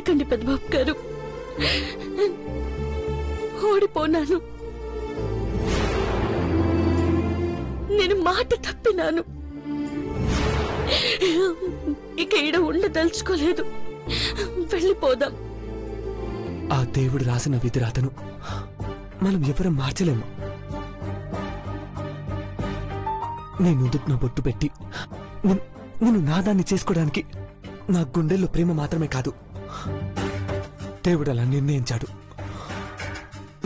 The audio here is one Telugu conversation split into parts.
చేయకండి పెద్దబాబు గారు. ఓడిపోనాను, నేను మాట తప్పినాను. ఇక ఈడ ఉండదలుచుకోలేదు, వెళ్ళిపోదాం. ఆ దేవుడు రాసిన విధిరాతను మనం ఎవరం మార్చలేము. నీ ముందుకు నా బొట్టు పెట్టి నేను నాదాన్ని చేసుకోవడానికి నా గుండెల్లో ప్రేమ మాత్రమే కాదు, దేవుడు అలా నిర్ణయించాడు.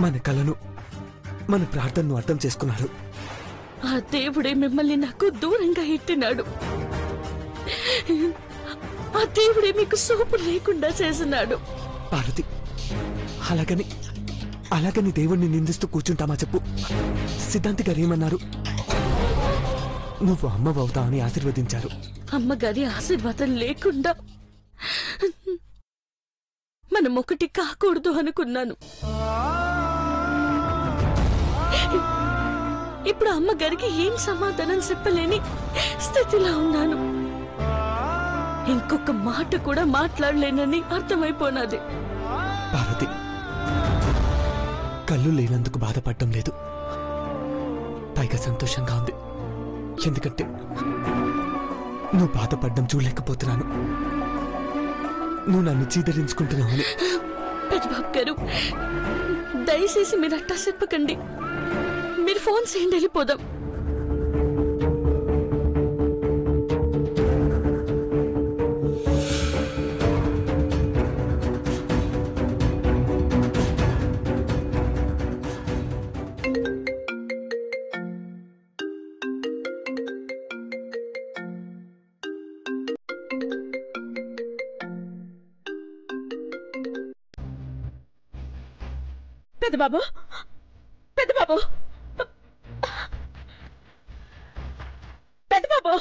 మన కలను, మన ప్రార్థనను అర్థం చేసుకున్నాడు. ఆ దేవుడే మిమ్మల్ని నాకు దూరంగా ఎట్టినాడు. ఆ దేవుడే మీకు సోపు లేకుండా చేసినాడు. పార్వతి, అలాగని దేవుణ్ణి నిందిస్తూ కూర్చుంటామా చెప్పు? సిద్ధాంతి గారు ఏమన్నారు? నువ్వు అమ్మవవుతా అని ఆశీర్వదించారు. అమ్మగారి ఆశీర్వాదం లేకుండా మనం ఒకటి కాకూడదు అనుకున్నాను. ఇప్పుడు అమ్మగారికి ఏం సమాధానం చెప్పలేని స్థితిలో ఉన్నాను. ఇంకొక మాట కూడా మాట్లాడలేనని అర్థమైపోయినది. పార్వతి, కళ్ళు లేనందుకు బాధపడటం లేదు, పైగా సంతోషంగా ఉంది. ఎందుకంటే నువ్వు బాధపడ్డం చూడలేకపోతున్నాను. నువ్వు నన్ను చీదరించుకుంటున్నావు. పెద్దబాబు గారు, దయచేసి మీరు అట్టా చెప్పకండి. మీరు ఫోన్ చేయండి, వెళ్ళిపోదాం. పెద్దబాబు, పెద్దబాబు, పెద్దబాబు,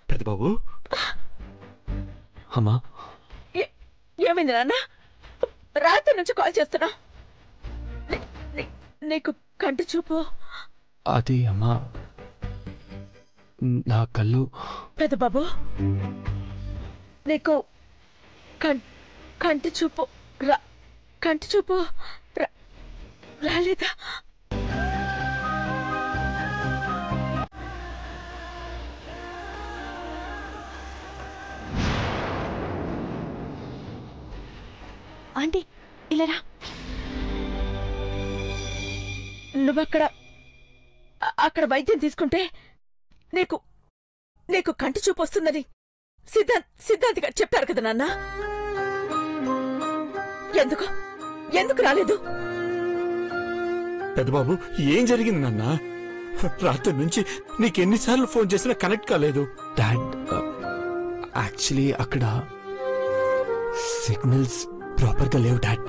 పెద్దబాబు. అమ్మా, ఏమైంది నాన్న? రాత్రి నుంచి కాల్ చేస్తున్నా. నీకు కంటి చూపు. అది అమ్మా, నా కళ్ళు. పెద్దబాబు, నీకు కంటి చూపు రాలేదా? ఆంటీ, ఇలారా. అక్కడ వైద్యం తీసుకుంటే నీకు కంటి చూపు వస్తుందని సిద్ధాంతి గారు చెప్పారు కదా నాన్న. ఎందుకు రాలేదు? పెద్దబాబు, ఏం జరిగింది నాన్న? రాత్రి నుంచి నీకెన్నిసార్లు ఫోన్ చేసినా కనెక్ట్ కాలేదు. డాడ్, యాక్చువల్లీ అక్కడ సిగ్నల్స్ ప్రాపర్ గా లేవు డాడ్.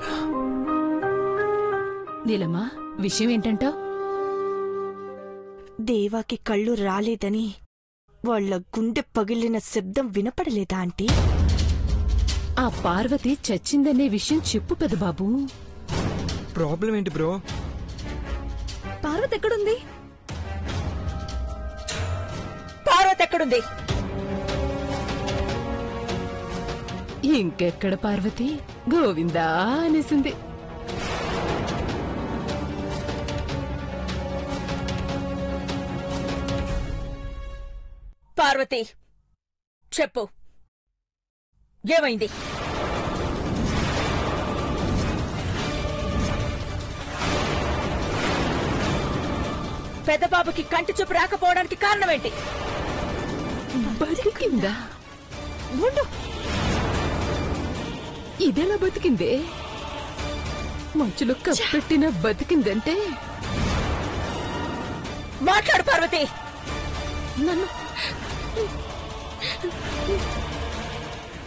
నీలమ్మా, విషయం ఏంటంటావ్? దేవాకి కళ్ళు రాలేదని వాళ్ళ గుండె పగిలిన శబ్దం వినపడలేదా ఆంటీ? ఆ పార్వతి చచ్చిందనే విషయం చెప్పు పెద్దబాబు. ప్రాబ్లం ఏంటి బ్రో? పార్వతి ఎక్కడుంది? పార్వతి ఎక్కడుంది? ఇంకెక్కడ పార్వతి, గోవిందా అనేసింది. పార్వతి, చెప్పు, ఏమైంది? పెద్దబాబుకి కంటి చూపు రాకపోవడానికి కారణమేంటి? బతికిందా? ఇదెలా బతికిందే? మంచులో కప్పెట్టిన బతికిందంటే? మాట్లాడు పార్వతి.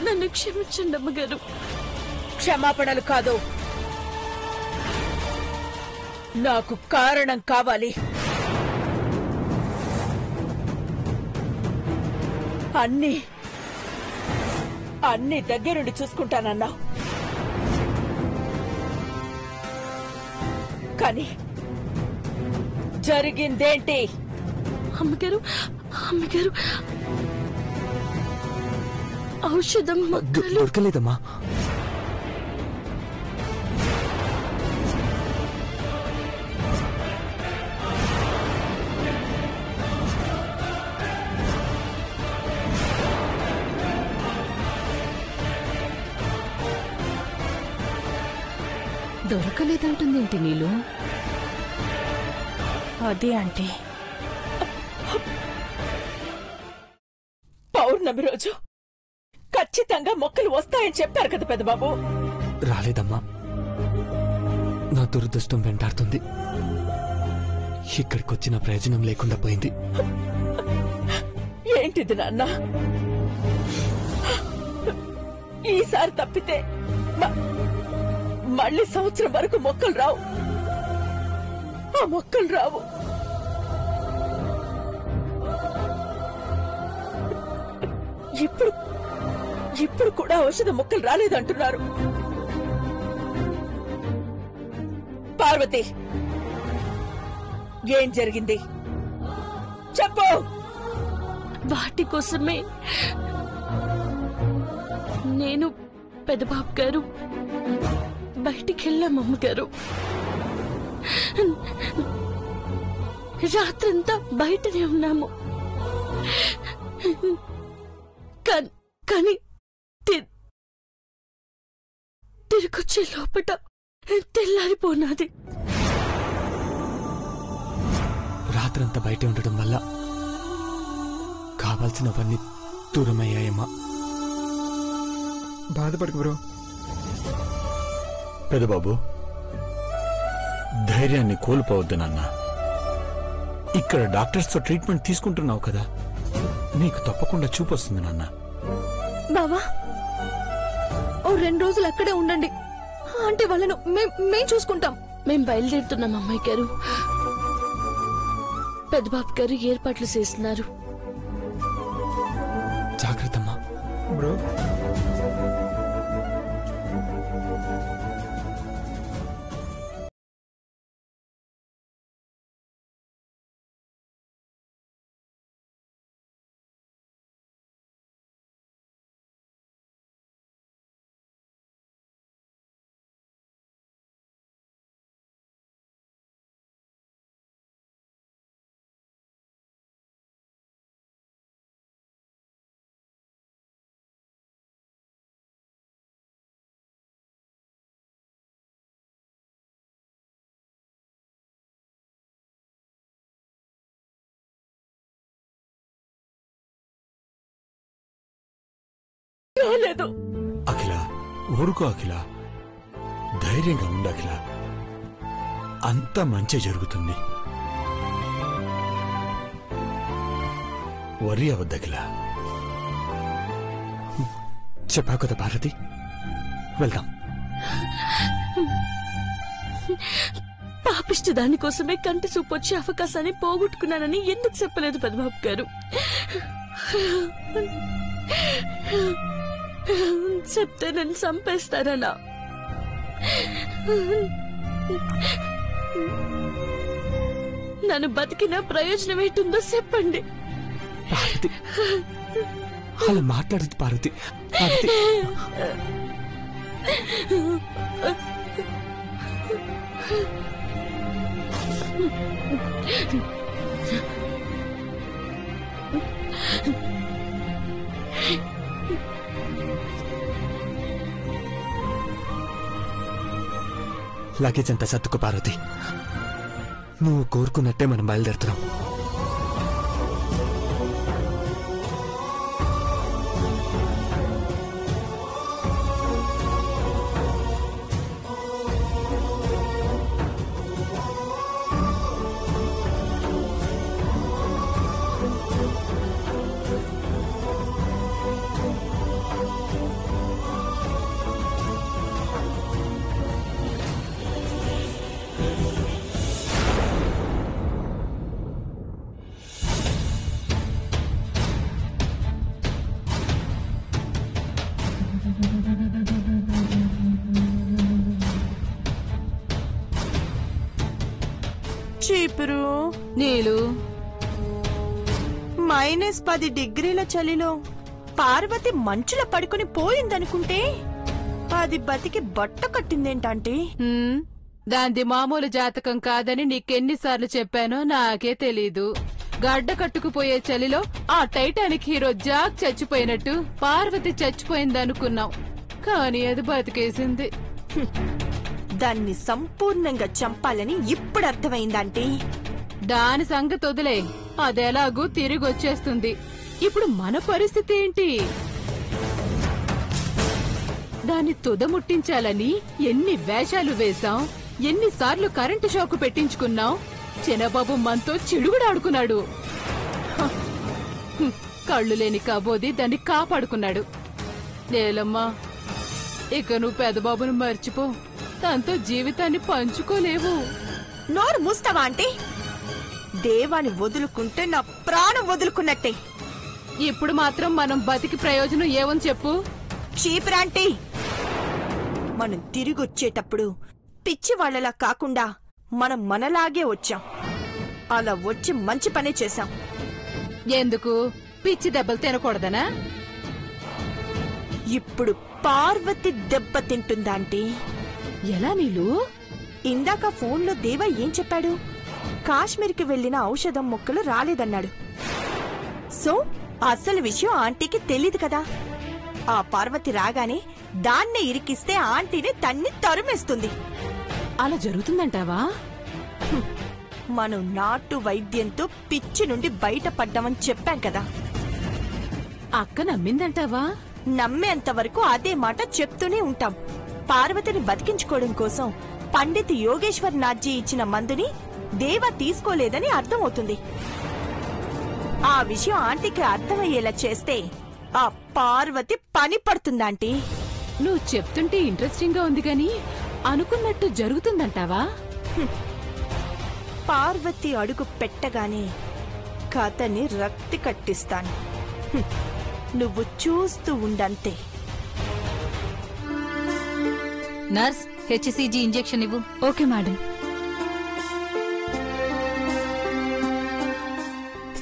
నన్ను క్షమించండి అమ్మగారు. క్షమాపణలు కాదు, నాకు కారణం కావాలి. అన్ని దగ్గరుండి చూసుకుంటానన్నావు, కానీ జరిగిందేంటి? అమ్మగారు, దొరకలేదమ్మా. దొరకలేదంటుందేంటి నీళ్ళు? అదే అంటే పౌర్ణమి రోజు ఖచ్చితంగా మొక్కలు వస్తాయని చెప్పారు కదా పెద్దబాబు. రాలేదమ్మా. నా దురదృష్టం వెంటాడుతుంది. ఇక్కడికొచ్చిన ప్రయోజనం లేకుండా పోయింది. ఏంటిది నాన్న? ఈసారి తప్పితే మళ్ళీ సంవత్సరం వరకు మొక్కలు రావు. ఆ మొక్కలు రావు. ఇప్పుడు కూడా ఔషధ మొక్కలు రాలేదంటున్నారు. పార్వతి, ఏం జరిగింది చెప్పు. వాటి కోసమే నేను పెద్దబాబు గారు బయటికి వెళ్ళాం. అమ్మగారు రాత్రంతా బయటనే ఉన్నాము. కానీ తిరిగొచ్చే లోపట తెల్లారిపోనాది. రాత్రంతా బయట ఉండడం వల్ల కావాల్సినవన్నీ దూరమయ్యాయమ్మా. బాధపడకు బ్రో. పెదబాబు, ధైర్యాన్ని కోల్పోవద్దు నాన్న. ఇక్కడ డాక్టర్స్తో ట్రీట్మెంట్ తీసుకుంటున్నావు కదా, నీకు తప్పకుండా చూపొస్తుంది నాన్న. బావా, ఓ 2 రోజులు అక్కడే ఉండండి. అంటే వాళ్ళను మేం చూసుకుంటాం. మేం బయలుదేరుతున్నాం అమ్మాయి గారు. పెద్దబాబు గారు ఏర్పాట్లు చేస్తున్నారు. జాగ్రత్తమ్మా. బ్రో రాలేదు. అఖిల, ఊరుకో అఖిల. ధైర్యంగా ఉండు అఖిల. అంతా మంచి జరుగుతుంది. వరి అవద్దు అఖిల. చెప్పావు కదా భారతి, వెళ్దాం. పాపిష్టి దానికోసమే కంటి చూపు వచ్చే అవకాశాన్ని పోగొట్టుకున్నానని ఎందుకు చెప్పలేదు పెద్దబాబు గారు? చెప్తే నన్ను చంపేస్తారనా? నన్ను బతికిన ప్రయోజనం ఏంటుందో చెప్పండి. పార్వతి, అలా మాట్లాడదు పార్వతి. పార్వతి, లగేజ్ అంతా సర్దుకో పార్వతి. నువ్వు కోరుకున్నట్టే మనం బయలుదేరుతున్నాం. చీపురు నీళ్ళు -10 డిగ్రీల చలిలో పార్వతి మంచులో పడుకుని పోయిందనుకుంటే అది బతికి బట్ట కట్టిందేంటంటీ? దాంది మామూలు జాతకం కాదని నీకెన్నిసార్లు చెప్పానో నాకే తెలీదు. గడ్డ కట్టుకుపోయే చలిలో ఆ టైటానిక్ హీరో జాక్ చచ్చిపోయినట్టు పార్వతి చచ్చిపోయిందనుకున్నాం, కానీ అది బతికేసింది. దాన్ని సంపూర్ణంగా చంపాలని ఇప్పుడు అర్థమైందంటీ. దాని సంగతి వదిలే, అదెలాగూ తిరిగొచ్చేస్తుంది. ఇప్పుడు మన పరిస్థితి ఏంటి? దాన్ని తుదముట్టించాలని ఎన్ని వేషాలు వేశాం, ఎన్నిసార్లు కరెంటు షాకు పెట్టించుకున్నాం. చిన్నబాబు మనతో చిడుగుడాడుకున్నాడు. కళ్ళు లేని కాబోది దాన్ని కాపాడుకున్నాడు. లేలమ్మా, ఇక నువ్వు పెదబాబును మర్చిపో, దాంతో జీవితాన్ని పంచుకోలేవు. నోరు మూస్తావా ఆంటీ? దేవాన్ని వదులుకుంటే నా ప్రాణం వదులుకున్నట్టే. ఇప్పుడు మాత్రం మనం బతికి ప్రయోజనం ఏమని చెప్పు? చీపురాంటీ, మనం తిరిగొచ్చేటప్పుడు పిచ్చి వాళ్ళలా కాకుండా మనం మనలాగే వచ్చాం. అలా వచ్చి మంచి పనే చేశాం. ఎందుకు? పిచ్చి దెబ్బలు తినకూడదనా? ఇప్పుడు పార్వతి దెబ్బ తింటుందాంటీ. ఎలా నీళ్ళు? ఇందాక ఫోన్లో దేవా ఏం చెప్పాడు? కాశ్మీర్కి వెళ్లిన ఔషధం మొక్కలు రాలేదన్నాడు. సో అసలు విషయం ఆంటీకి తెలీదు కదా. ఆ పార్వతి రాగానే దాన్నే ఇరికిస్తే ఆంటీని తన్ని తరుమేస్తుంది. అలా జరుగుతుందంటావా? మనం నాటు వైద్యంతో పిచ్చి నుండి బయటపడ్డామని చెప్పాం కదా. అక్క నమ్మిందంటావా? నమ్మేంత వరకు అదే మాట చెప్తూనే ఉంటాం. పార్వతిని బతికించుకోవడం కోసం పండిత్ యోగేశ్వర్ నాథ్జీ ఇచ్చిన మందుని దేవా తీసుకోలేదని అర్థమవుతుంది. ఆ విషయం ఆంటీకి అర్థమయ్యేలా చేస్తే ఆ పార్వతి పని పడుతుందాంటీ. నువ్వు చెప్తుంటే ఇంట్రెస్టింగ్ గా ఉంది గాని అనుకున్నట్టు జరుగుతుందంటావా? పార్వతి అడుగు పెట్టగానే కథని రక్తి కట్టిస్తాను. నువ్వు చూస్తూ ఉండంతే. నర్స్, హెచ్సిజీ ఇంజెక్షన్ ఇవ్వు. Okay madam.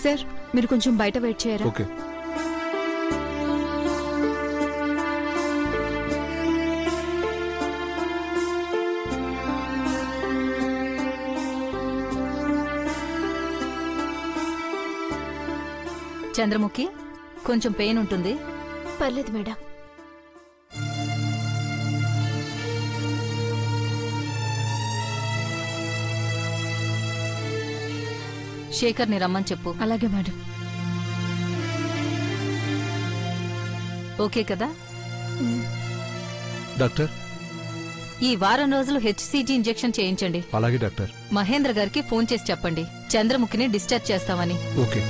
సార్, మీరు కొంచెం బయట వెయిట్ చేయరా? ఓకే. చంద్రముఖి, కొంచెం పెయిన్ ఉంటుంది. పర్లేదు మేడం. శేఖర్ని రమ్మని చెప్పు. అలాగే మేడం. ఓకే కదా? డాక్టర్, ఈ వారం రోజులు హెచ్సిజీ ఇంజెక్షన్ చేయించండి. అలాగే డాక్టర్. మహేంద్ర గారికి ఫోన్ చేసి చెప్పండి చంద్రముఖిని డిశ్చార్జ్ చేస్తామని. ఓకే.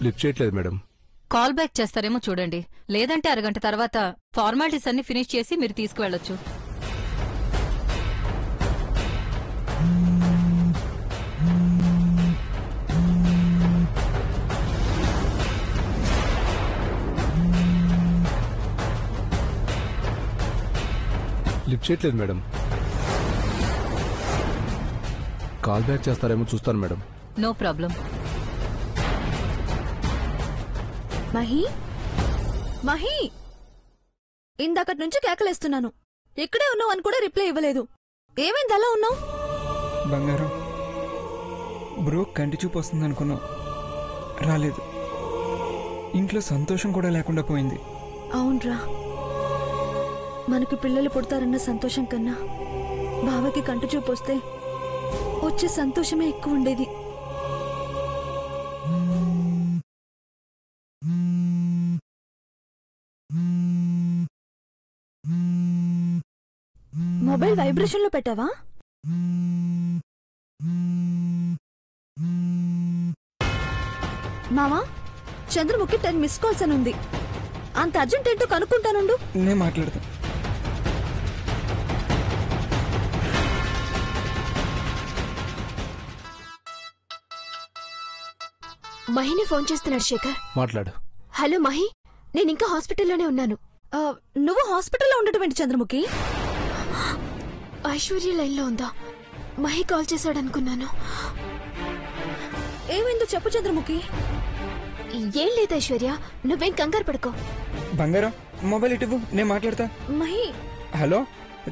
లిఫ్ట్ చేయట్లేదు మేడం. కాల్ బ్యాక్ చేస్తారేమో చూడండి, లేదంటే అరగంట తర్వాత ఫార్మాలిటీస్ అన్ని ఫినిష్ చేసి మీరు తీసుకువెళ్లొచ్చు. లిఫ్ట్ చేయట్లేదు మేడం. కాల్ బ్యాక్ చేస్తారేమో చూస్తాను madam. No problem. Mahi, Mahi, ఇందాకటి నుంచి కేకలేస్తున్నాను. ఇక్కడే ఉన్నావు అని కూడా రిప్లై ఇవ్వలేదు. ఏమైంది అలా ఉన్నావు? బంగారం, బ్రో కంటి చూపు వస్తుంది అనుకున్నావు, రాలేదు. ఇంట్లో సంతోషం కూడా లేకుండా పోయింది. అవునరా, మనకు పిల్లలు పుడతారన్న సంతోషం కన్నా బావకి కంటి చూపు వస్తే వచ్చే సంతోషమే ఎక్కువ ఉండేది. మొబైల్ వైబ్రేషన్ లో పెట్టావా? మావా, చంద్రముఖి 10 మిస్ కాల్స్ అని ఉంది. అంత అర్జెంట్ ఏంటో కనుక్కుంటానుండు. నేను మాట్లాడతా. మహిని ఫోన్ చేస్తున్నాడు శేఖర్. మాట్లాడు. హలో మహి, నేను ఇంకా హాస్పిటల్లోనే ఉన్నాను. నువ్వు హాస్పిటల్లో ఉండటం ఏంటి చంద్రముఖి? ఐశ్వర్య లైన్లో ఉందా? మహి కాల్ చేశాడనుకున్నాను. ఏమైందో చెప్పు చంద్రముఖి. ఏం లేదు ఐశ్వర్య, నువ్వేం కంగారు పడుకో. బంగారం మొబైల్ ఇటువు, నేను మాట్లాడతా. మహి. హలో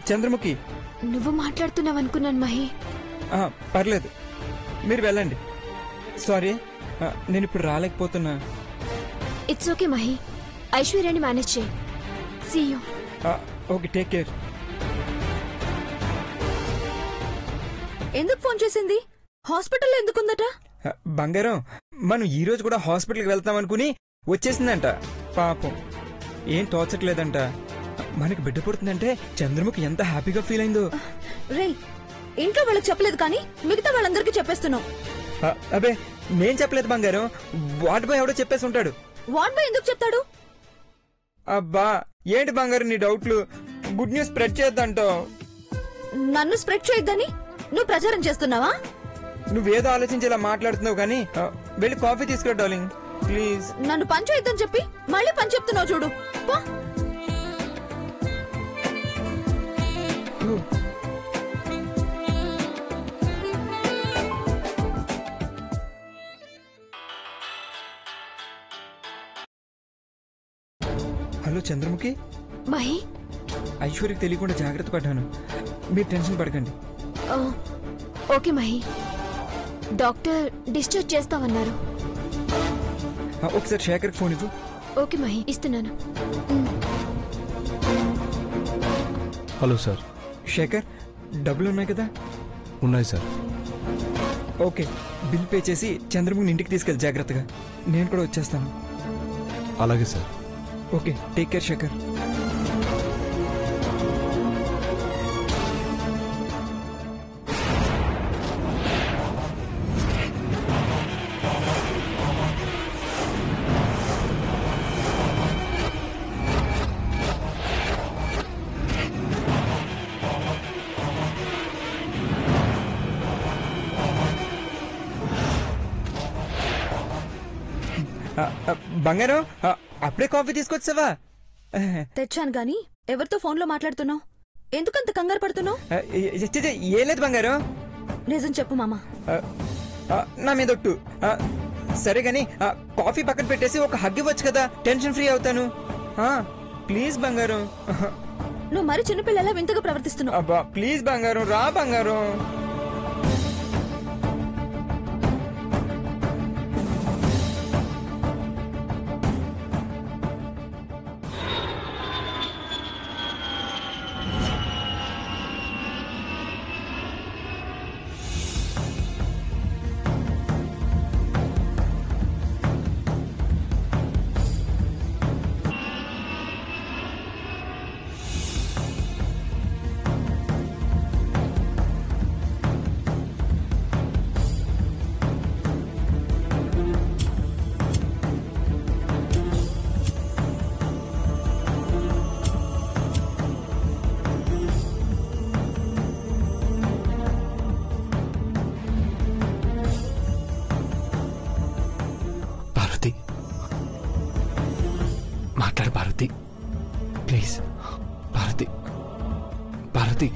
చంద్రముఖి. నువ్వు మాట్లాడుతున్నావనుకున్నాను మహి. పర్లేదు, మీరు వెళ్ళండి. సారీ, నేను ఇప్పుడు రాలేకపోతున్నా. ఇట్స్ ఓకే మహి, ఐశ్వర్యాని మేనేజ్ చేయి. See you. Okay, take care. ఎందుకు ఫోన్ చేసింది? హాస్పిటల్లో ఎందుకుందట? బంగారం, మనం ఈ రోజు కూడా హాస్పిటల్కి వెళ్తాం అనుకుని వచ్చేసిందంట. పాపం ఏం తోచట్లేదంట. మనకి బిడ్డ పుడుతుందంటే చంద్రముఖి ఎంత హ్యాపీగా ఫీల్ అయిందో. రే, ఇంట్లో వాళ్ళకి చెప్పలేదు కానీ మిగతా వాళ్ళందరికీ చెప్పేస్తున్నావు. అబే, నేను చెప్పలేదు బంగారం, వార్డ్ బాయ్ ఎవడో చెప్పేసి ఉంటాడు. వార్డ్ బాయ్ ఎందుకు చెప్తాడు? అబ్బా, ఏంటి బంగారం నీ డౌట్లు? గుడ్ న్యూస్ స్ప్రెడ్ చేద్దంటావు. నన్ను స్ప్రెడ్ చేయొద్దని నువ్వు ప్రచారం చేస్తున్నావా? నువ్వేదో ఆలోచించి ఇలా మాట్లాడుతున్నావు కానీ వెళ్ళి కాఫీ తీసుకురా డార్లింగ్, ప్లీజ్. నన్ను పని చేయొద్దని చెప్పి మళ్ళీ పని చెప్తున్నావు చూడు. హలో చంద్రముఖి. మహి, ఐశ్వర్యకి తెలియకుండా జాగ్రత్త పడ్డాను, మీరు టెన్షన్ పడకండి. ఓకే మహి, డాక్టర్ డిశ్చార్జ్ చేస్తామన్నారు. ఒకసారి శేఖర్కి ఫోన్ ఇవ్వు. ఓకే మహి, ఇస్తున్నాను. Hello sir. శేఖర్, డబ్బులు ఉన్నాయి కదా? ఉన్నాయి సార్. ఓకే, బిల్ పే చేసి చంద్రముఖిని ఇంటికి తీసుకెళ్ళి జాగ్రత్తగా. నేను కూడా వచ్చేస్తాను. అలాగే sir. Okay, take care Shekhar. బంగారం, అప్పుడే కాఫీ తీసుకొచ్చావా? తెచ్చాను గాని ఎవరితో ఫోన్లో మాట్లాడుతున్నావు? ఎందుకంత కంగారు పడుతున్నావు? ఏం లేదు బంగారం. నిజం చెప్పు మామా. నా మీద ఒట్టు. సరే గాని కాఫీ పక్కన పెట్టేసి ఒక హగ్ ఇవ్వచ్చు కదా, టెన్షన్ ఫ్రీ అవుతాను. ప్లీజ్ బంగారం. నువ్వు మరి చిన్నపిల్లలా వింతగా ప్రవర్తిస్తున్నావు. అబ్బా ప్లీజ్ బంగారం, రా బంగారం. మాట్లాడు పార్వతి, ప్లీజ్. పార్వతి, పార్వతి.